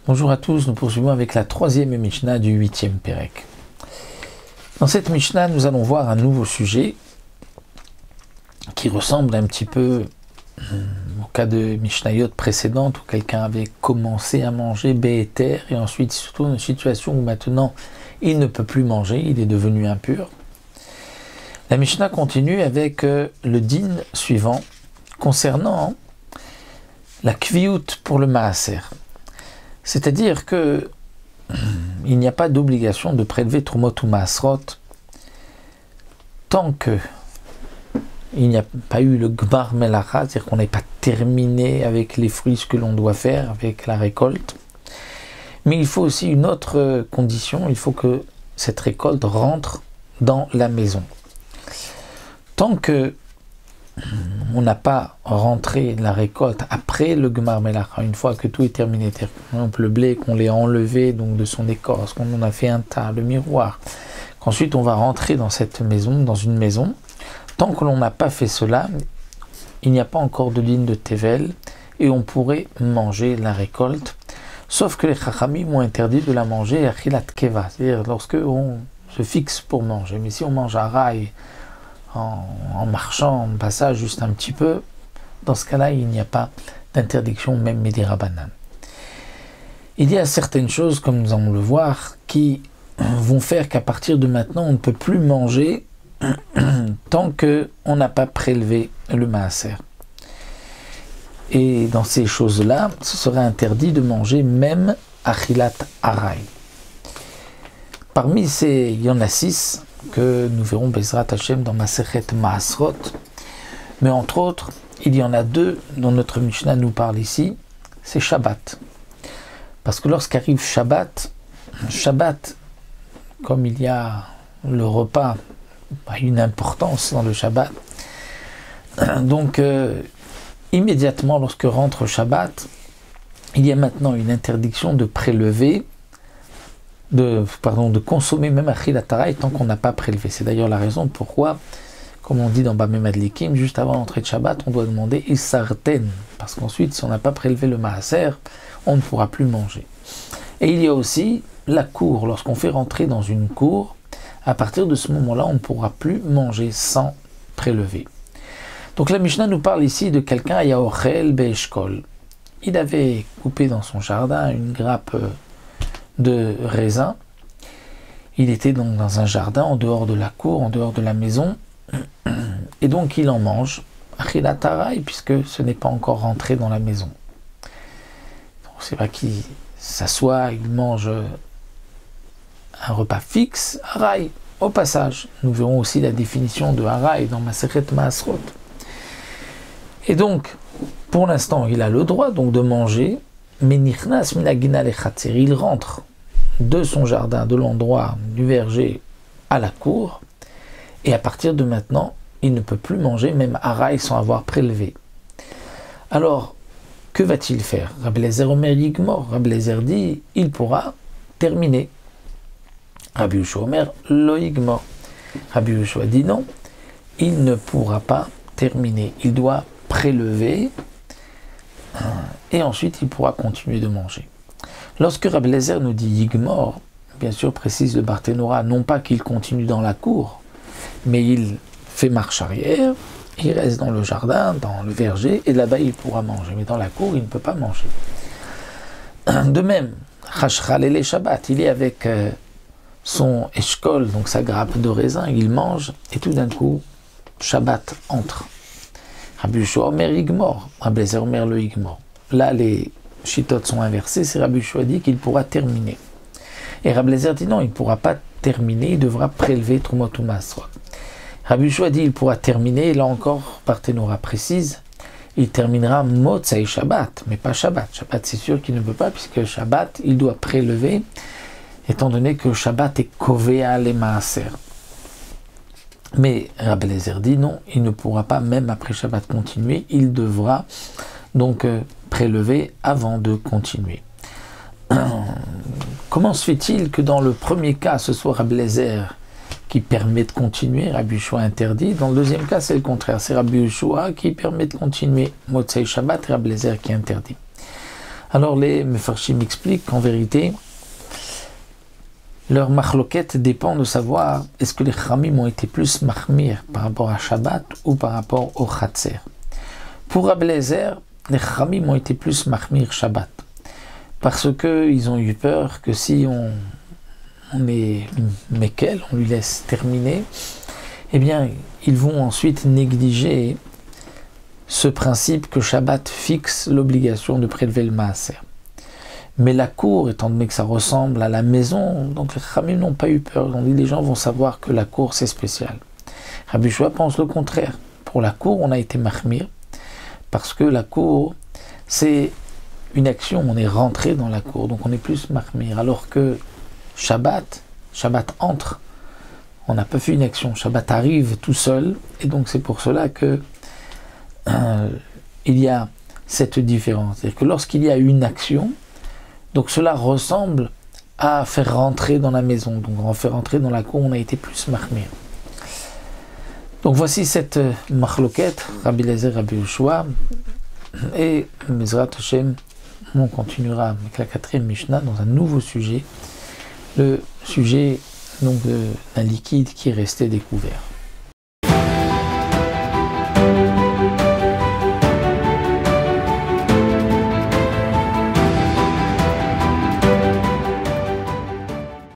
Bonjour à tous, nous poursuivons avec la troisième Mishnah du 8e Pérec. Dans cette Mishnah, nous allons voir un nouveau sujet qui ressemble un petit peu au cas de Mishnayot précédente où quelqu'un avait commencé à manger béhéter et ensuite surtout une situation où maintenant il ne peut plus manger, il est devenu impur. La Mishnah continue avec le din suivant concernant la kviyut pour le maaser. C'est-à-dire que il n'y a pas d'obligation de prélever trumot ou maasrot tant que il n'y a pas eu le gmar melacha, c'est-à-dire qu'on n'est pas terminé avec les fruits ce que l'on doit faire avec la récolte. Mais il faut aussi une autre condition, il faut que cette récolte rentre dans la maison. Tant que on n'a pas rentré la récolte après le gmar melacha, une fois que tout est terminé, par exemple le blé qu'on l'ait enlevé donc de son écorce, qu'on en a fait un tas, le miroir, qu'ensuite on va rentrer dans cette maison, dans une maison, tant que l'on n'a pas fait cela, il n'y a pas encore de ligne de tevel et on pourrait manger la récolte, sauf que les chachamim ont interdit de la manger à chilat keva, c'est-à-dire lorsque on se fixe pour manger. Mais si on mange à rail, en marchant, en passant juste un petit peu, dans ce cas-là, il n'y a pas d'interdiction, même médirabanan. Il y a certaines choses, comme nous allons le voir, qui vont faire qu'à partir de maintenant, on ne peut plus manger tant qu'on n'a pas prélevé le maaser. Et dans ces choses-là, ce serait interdit de manger même achilat aray. Parmi ces, il y en a 6 que nous verrons Bezrat Hashem dans Masechet Maasrot. Mais entre autres, il y en a 2 dont notre Mishnah nous parle ici, c'est Shabbat. Parce que lorsqu'arrive Shabbat, comme il y a le repas, a une importance dans le Shabbat, donc immédiatement lorsque rentre Shabbat, il y a maintenant une interdiction de prélever, de consommer même achilat aray tant qu'on n'a pas prélevé. C'est d'ailleurs la raison pourquoi, comme on dit dans Bameh Madlikim, juste avant l'entrée de Shabbat, on doit demander Isarten, parce qu'ensuite, si on n'a pas prélevé le maaser, on ne pourra plus manger. Et il y a aussi la cour. Lorsqu'on fait rentrer dans une cour, à partir de ce moment-là, on ne pourra plus manger sans prélever. Donc la Mishnah nous parle ici de quelqu'un à Yaochel Be'eshkol. Il avait coupé dans son jardin une grappe de raisin. Il était donc dans un jardin en dehors de la cour, en dehors de la maison, et donc il en mange achilat aray puisque ce n'est pas encore rentré dans la maison. Donc c'est pas qu'il s'assoit, il mange un repas fixe, aray. Au passage, nous verrons aussi la définition de aray dans Masechet Maasrot. Et donc, pour l'instant, il a le droit donc de manger. Mais nichnas minagina lechatzer, il rentre de son jardin, de l'endroit du verger à la cour, et à partir de maintenant, il ne peut plus manger même aray sans avoir prélevé. Alors, que va-t-il faire? Rabbi Eliezer Omer Yigmor. Rabbi Eliezer dit, il pourra terminer. Rabbi Yehoshua Omer Lo Yigmor. Rabbi Yehoshua dit non, il ne pourra pas terminer. Il doit prélever et ensuite il pourra continuer de manger. Lorsque Rabbi Eliezer nous dit Yigmor, bien sûr précise le Barthénora, non pas qu'il continue dans la cour, mais il fait marche arrière, il reste dans le jardin, dans le verger, et là-bas il pourra manger. Mais dans la cour, il ne peut pas manger. De même, Chashchalele Shabbat, il est avec son eshkol, donc sa grappe de raisin, il mange, et tout d'un coup, Shabbat entre. Rabbi Yehoshua Omer Yigmor, Rabbi Eliezer Omer Lo Yigmor. Là, les chitotes sont inversés, c'est Rabbi Yehoshua dit qu'il pourra terminer. Et Rabbi Eliezer dit non, il ne pourra pas terminer, il devra prélever trumot ou maasrot. Rabbi Yehoshua dit il pourra terminer, et là encore, Barthénora précise, il terminera Motzei Shabbat, mais pas Shabbat. Shabbat, c'est sûr qu'il ne peut pas, puisque Shabbat, il doit prélever, étant donné que Shabbat est kovea le maaser. Mais Rabbi Eliezer dit non, il ne pourra pas, même après Shabbat, continuer, il devra donc prélever avant de continuer. Comment se fait-il que dans le premier cas, ce soit Rabbi Eliezer qui permet de continuer, Rabbi Yehoshua interdit. Dans le deuxième cas, c'est le contraire, c'est Rabbi Yehoshua qui permet de continuer, Motzei Shabbat, et Rabbi Eliezer qui interdit. Alors les Mefarshim expliquent qu'en vérité, leur marloquette dépend de savoir est-ce que les Chachamim ont été plus mahmir par rapport à Shabbat ou par rapport au Chatzer. Pour Rabbi Eliezer, les Chachamim ont été plus mahmir Shabbat parce qu'ils ont eu peur que si on est Mekel, on lui laisse terminer, eh bien ils vont ensuite négliger ce principe que Shabbat fixe l'obligation de prélever le Maaser. Mais la cour, étant donné que ça ressemble à la maison, donc les Chachamim n'ont pas eu peur. Ils ont dit les gens vont savoir que la cour c'est spécial. Rabbi Yehoshua pense le contraire. Pour la cour, on a été mahmir parce que la cour c'est une action, on est rentré dans la cour, donc on est plus mahmir. Alors que Shabbat entre, on n'a pas fait une action. Shabbat arrive tout seul, et donc c'est pour cela que il y a cette différence. C'est-à-dire que lorsqu'il y a une action, donc cela ressemble à faire rentrer dans la maison. Donc on fait rentrer dans la cour, on a été plus mahmir. Donc voici cette marloquette, Rabbi Eliezer, Rabbi Yehoshua, et Bezrat Hashem, on continuera avec la 4e Mishnah dans un nouveau sujet, le sujet donc d'un liquide qui est resté découvert.